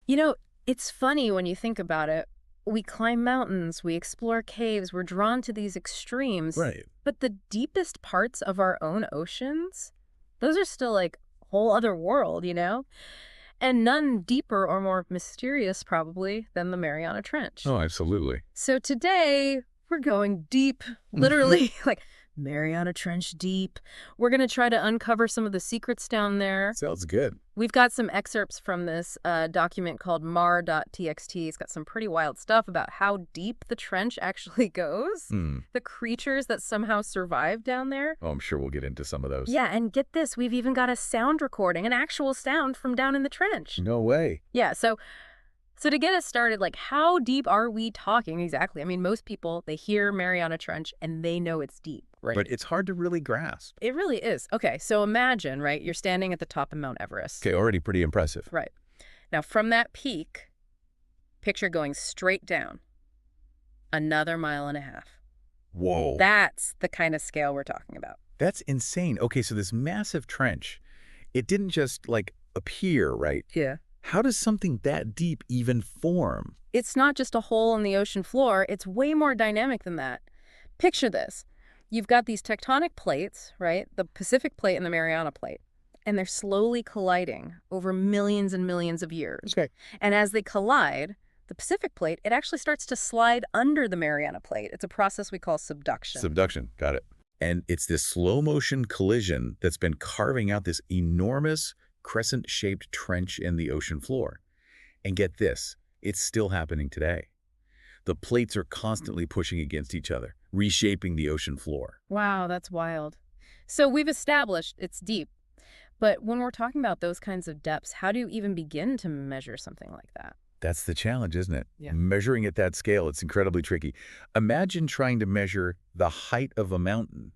You know, it's funny when you think about it. We climb mountains, we explore caves, we're drawn to these extremes. Right. But the deepest parts of our own oceans, those are still like a whole other world, you know? And none deeper or more mysterious, probably, than the Mariana Trench. Oh, absolutely. So today, we're going deep, literally, like Mariana Trench deep. We're going to try to uncover some of the secrets down there. Sounds good. We've got some excerpts from this document called mar.txt. It's got some pretty wild stuff about how deep the trench actually goes, Hmm. the creatures that somehow survive down there. Oh, I'm sure we'll get into some of those. Yeah, and get this, we've even got a sound recording, an actual sound from down in the trench. No way. Yeah, so to get us started, like, how deep are we talking exactly? I mean, most people, they hear Mariana Trench and they know it's deep, right? But it's hard to really grasp. It really is. Okay, so imagine, right, you're standing at the top of Mount Everest. Okay, already pretty impressive. Right. Now, from that peak, picture going straight down another 1.5 miles. Whoa. That's the kind of scale we're talking about. That's insane. Okay, so this massive trench, it didn't just, like, appear, right? Yeah. How does something that deep even form? It's not just a hole in the ocean floor. It's way more dynamic than that. Picture this. You've got these tectonic plates, right? The Pacific Plate and the Mariana Plate. And they're slowly colliding over millions and millions of years. Okay. And as they collide, the Pacific Plate, it actually starts to slide under the Mariana Plate. It's a process we call subduction. Subduction, got it. And it's this slow motion collision that's been carving out this enormous crescent-shaped trench in the ocean floor. And get this, it's still happening today. The plates are constantly pushing against each other, reshaping the ocean floor. Wow, that's wild. So we've established it's deep. But when we're talking about those kinds of depths, how do you even begin to measure something like that? That's the challenge, isn't it? Yeah. Measuring at that scale, it's incredibly tricky. Imagine trying to measure the height of a mountain,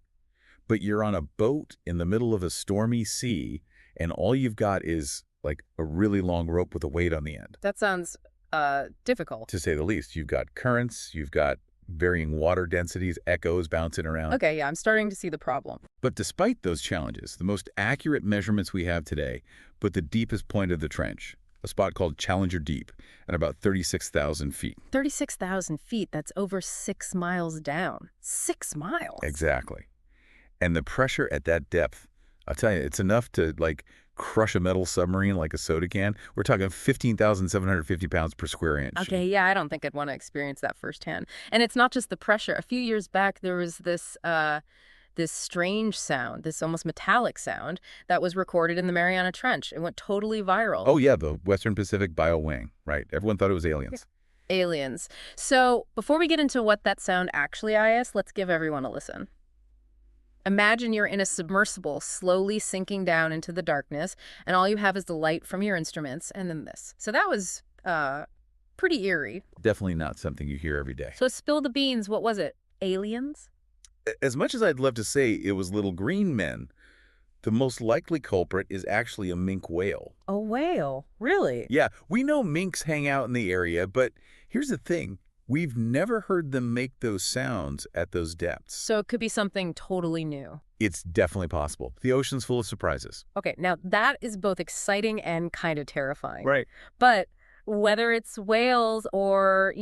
but you're on a boat in the middle of a stormy sea, and all you've got is like a really long rope with a weight on the end. That sounds difficult. To say the least, you've got currents, you've got varying water densities, echoes bouncing around. Okay, yeah, I'm starting to see the problem. But despite those challenges, the most accurate measurements we have today put the deepest point of the trench, a spot called Challenger Deep, at about 36,000 feet. 36,000 feet, that's over 6 miles down. 6 miles? Exactly. And the pressure at that depth, I'll tell you, it's enough to, like, crush a metal submarine like a soda can. We're talking 15,750 pounds per square inch. Okay, yeah, I don't think I'd want to experience that firsthand. And it's not just the pressure. A few years back, there was this strange sound, this almost metallic sound that was recorded in the Mariana Trench. It went totally viral. Oh, yeah, the Western Pacific biowing, right? Everyone thought it was aliens. Aliens. So before we get into what that sound actually is, let's give everyone a listen. Imagine you're in a submersible slowly sinking down into the darkness, and all you have is the light from your instruments, and then this. So that was pretty eerie. Definitely not something you hear every day. So spill the beans. What was it? Aliens? As much as I'd love to say it was little green men, the most likely culprit is actually a minke whale. A whale? Really? Yeah, we know minks hang out in the area, but here's the thing. We've never heard them make those sounds at those depths. So it could be something totally new. It's definitely possible. The ocean's full of surprises. Okay, now that is both exciting and kind of terrifying. Right. But whether it's whales or,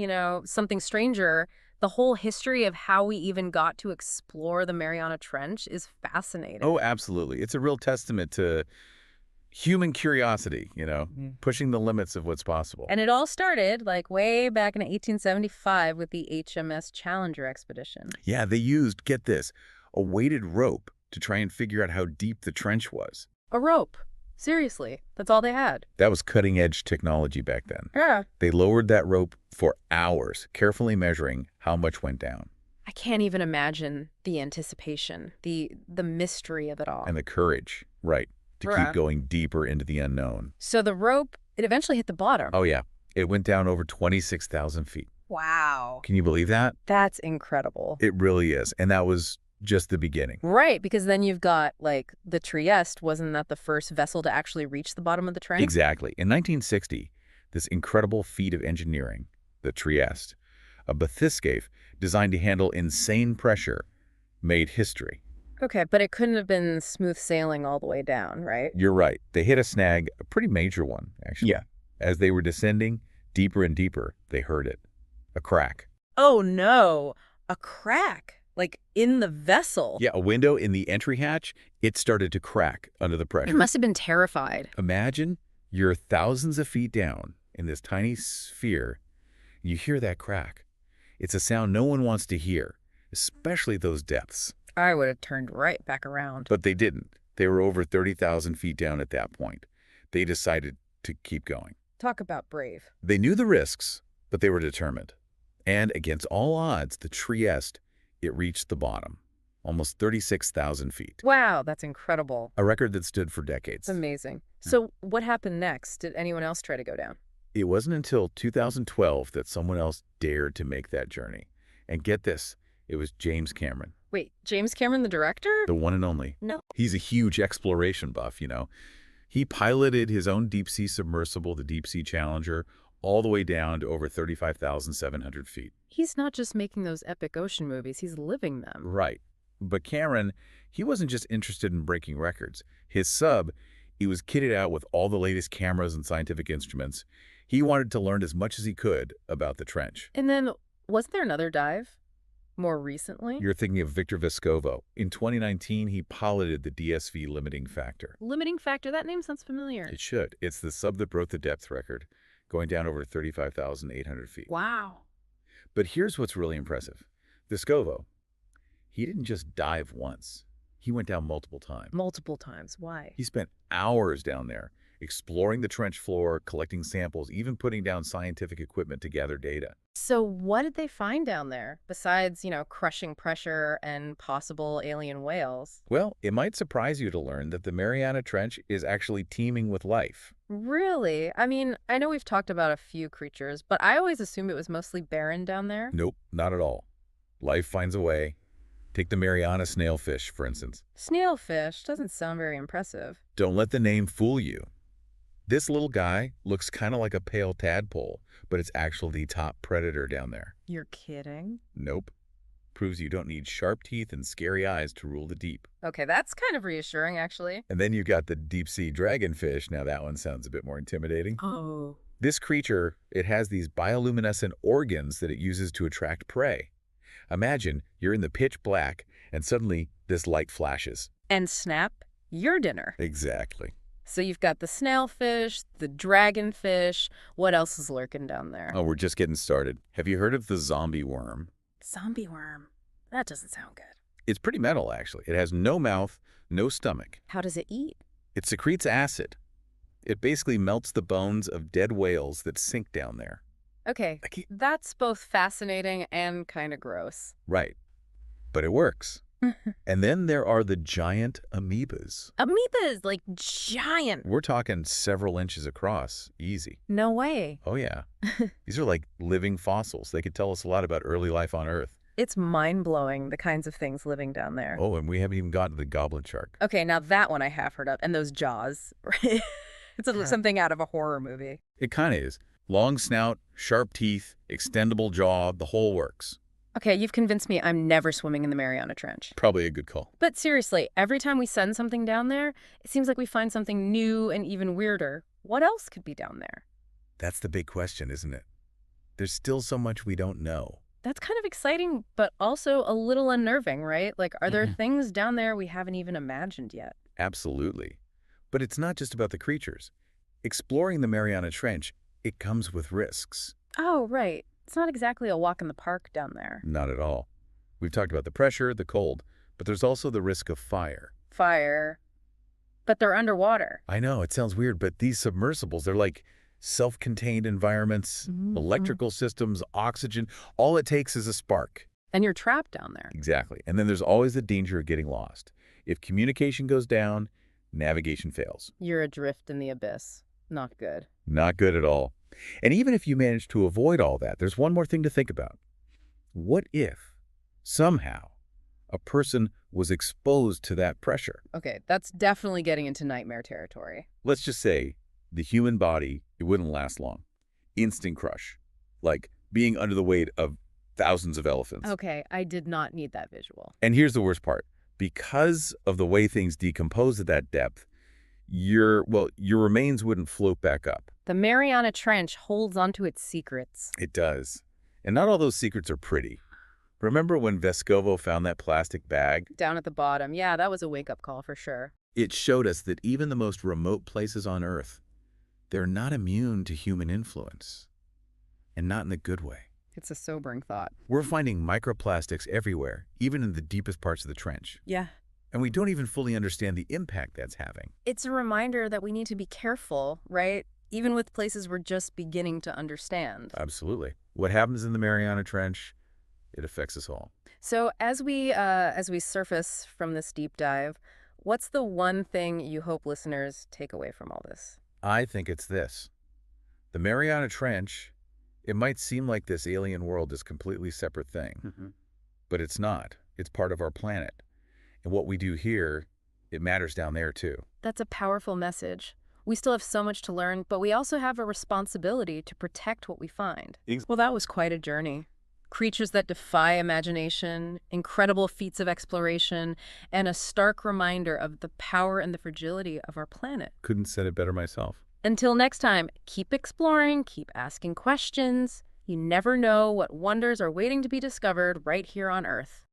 something stranger, the whole history of how we even got to explore the Mariana Trench is fascinating. Oh, absolutely. It's a real testament to human curiosity, pushing the limits of what's possible. And it all started like way back in 1875 with the HMS Challenger expedition. Yeah, they used, get this, a weighted rope to try and figure out how deep the trench was. A rope. Seriously, that's all they had. That was cutting-edge technology back then. Yeah. They lowered that rope for hours, carefully measuring how much went down. I can't even imagine the anticipation, the mystery of it all. And the courage, right, to keep going deeper into the unknown. So the rope, it eventually hit the bottom. Oh, yeah. It went down over 26,000 feet. Wow. Can you believe that? That's incredible. It really is. And that was just the beginning. Right, because then you've got, like, the Trieste. Wasn't that the first vessel to actually reach the bottom of the trench? Exactly. In 1960, this incredible feat of engineering, the Trieste, a bathyscaphe designed to handle insane pressure, made history. Okay, but it couldn't have been smooth sailing all the way down, right? You're right. They hit a snag, a pretty major one, actually. Yeah. As they were descending deeper and deeper, they heard it. A crack. Oh no, a crack, like in the vessel. Yeah, a window in the entry hatch, it started to crack under the It pressure. must have been terrified. Imagine you're thousands of feet down in this tiny sphere. You hear that crack. It's a sound no one wants to hear, especially those depths. I would have turned right back around. But they didn't. They were over 30,000 feet down at that point. They decided to keep going. Talk about brave. They knew the risks, but they were determined. And against all odds, the Trieste, it reached the bottom, almost 36,000 feet. Wow, that's incredible. A record that stood for decades. It's amazing. So what happened next? Did anyone else try to go down? It wasn't until 2012 that someone else dared to make that journey. And get this, it was James Cameron. Wait, James Cameron, the director? The one and only. No. He's a huge exploration buff, you know. He piloted his own deep-sea submersible, the Deep-Sea Challenger, all the way down to over 35,700 feet. He's not just making those epic ocean movies, he's living them. Right. But Cameron, he wasn't just interested in breaking records. His sub, he was kitted out with all the latest cameras and scientific instruments. He wanted to learn as much as he could about the trench. And then, wasn't there another dive? More recently? You're thinking of Victor Vescovo. In 2019, he piloted the DSV limiting factor. Limiting factor? That name sounds familiar. It should. It's the sub that broke the depth record, going down over 35,800 feet. Wow. But here's what's really impressive. Vescovo, he didn't just dive once. He went down multiple times. Multiple times. Why? He spent hours down there, exploring the trench floor, collecting samples, even putting down scientific equipment to gather data. So what did they find down there, besides, crushing pressure and possible alien whales? Well, it might surprise you to learn that the Mariana Trench is actually teeming with life. Really? I mean, I know we've talked about a few creatures, but I always assumed it was mostly barren down there. Nope, not at all. Life finds a way. Take the Mariana snailfish, for instance. Snailfish doesn't sound very impressive. Don't let the name fool you. This little guy looks kind of like a pale tadpole, but it's actually the top predator down there. You're kidding? Nope. Proves you don't need sharp teeth and scary eyes to rule the deep. Okay, that's kind of reassuring, actually. And then you've got the deep-sea dragonfish. Now that one sounds a bit more intimidating. Oh. This creature, it has these bioluminescent organs that it uses to attract prey. Imagine you're in the pitch black and suddenly this light flashes. And snap, your dinner. Exactly. So you've got the snailfish, the dragonfish. What else is lurking down there? Oh, we're just getting started. Have you heard of the zombie worm? Zombie worm. That doesn't sound good. It's pretty metal, actually. It has no mouth, no stomach. How does it eat? It secretes acid. It basically melts the bones of dead whales that sink down there. Okay, that's both fascinating and kind of gross. Right. But it works. And then there are the giant amoebas. Amoebas, like giant. We're talking several inches across. Easy. No way. Oh, yeah. These are like living fossils. They could tell us a lot about early life on Earth. It's mind-blowing, the kinds of things living down there. Oh, and we haven't even gotten to the goblin shark. Okay, now that one I have heard of. And those jaws, right? Something out of a horror movie. It kind of is. Long snout, sharp teeth, extendable jaw, the whole works. Okay, you've convinced me I'm never swimming in the Mariana Trench. Probably a good call. But seriously, every time we send something down there, it seems like we find something new and even weirder. What else could be down there? That's the big question, isn't it? There's still so much we don't know. That's kind of exciting, but also a little unnerving, right? Like, are there things down there we haven't even imagined yet? Absolutely. But it's not just about the creatures. Exploring the Mariana Trench, it comes with risks. Oh, right. It's not exactly a walk in the park down there. Not at all. We've talked about the pressure, the cold, but there's also the risk of fire. Fire. But they're underwater. I know, it sounds weird, but these submersibles, they're like self-contained environments, electrical systems, oxygen. All it takes is a spark. And you're trapped down there. Exactly. And then there's always the danger of getting lost. If communication goes down, navigation fails. You're adrift in the abyss. Not good. Not good at all. And even if you manage to avoid all that, there's one more thing to think about. What if, somehow, a person was exposed to that pressure? Okay, that's definitely getting into nightmare territory. Let's just say the human body, it wouldn't last long. Instant crush. Like being under the weight of thousands of elephants. Okay, I did not need that visual. And here's the worst part. Because of the way things decompose at that depth, your remains wouldn't float back up. The Mariana Trench holds onto its secrets. It does. And not all those secrets are pretty. Remember when Vescovo found that plastic bag? Down at the bottom. Yeah, that was a wake-up call for sure. It showed us that even the most remote places on Earth, they're not immune to human influence. And not in the good way. It's a sobering thought. We're finding microplastics everywhere, even in the deepest parts of the trench. Yeah. And we don't even fully understand the impact that's having. It's a reminder that we need to be careful, right? Even with places we're just beginning to understand. Absolutely. What happens in the Mariana Trench, it affects us all. So as we surface from this deep dive, what's the one thing you hope listeners take away from all this? I think it's this. The Mariana Trench, it might seem like this alien world is a completely separate thing, but it's not. It's part of our planet. And what we do here, it matters down there too. That's a powerful message. We still have so much to learn, but we also have a responsibility to protect what we find. Well, that was quite a journey. Creatures that defy imagination, incredible feats of exploration, and a stark reminder of the power and the fragility of our planet. Couldn't said it better myself. Until next time, keep exploring, keep asking questions. You never know what wonders are waiting to be discovered right here on Earth.